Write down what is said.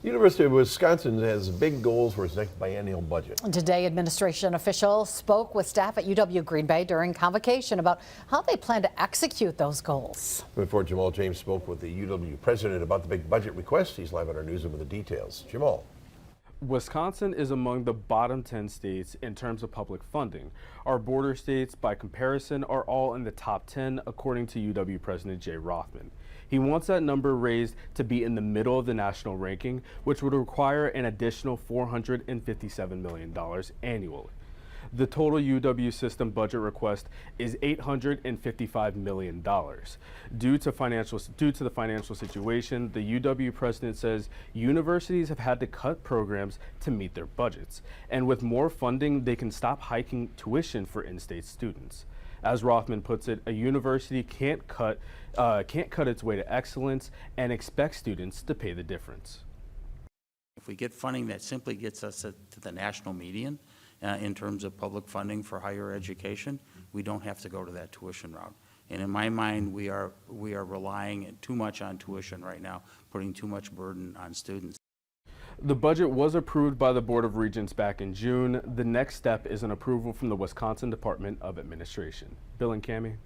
University of Wisconsin has big goals for its next biennial budget. Today, administration officials spoke with staff at UW Green Bay during convocation about how they plan to execute those goals. Before Jamal James spoke with the UW president about the big budget request. He's live on our newsroom with the details. Jamal. Wisconsin is among the bottom 10 states in terms of public funding. Our border states, by comparison, are all in the top 10, according to UW President Jay Rothman. He wants that number raised to be in the middle of the national ranking, which would require an additional $457 million annually. The total UW system budget request is $855 million. Due to the financial situation, the UW president says universities have had to cut programs to meet their budgets. And with more funding, they can stop hiking tuition for in-state students. As Rothman puts it, a university can't cut its way to excellence and expect students to pay the difference. If we get funding that simply gets us to the national median in terms of public funding for higher education, we don't have to go to that tuition route. And in my mind, we are relying too much on tuition right now, putting too much burden on students. The budget was approved by the Board of Regents back in June. The next step is an approval from the Wisconsin Department of Administration. Bill and Cammie.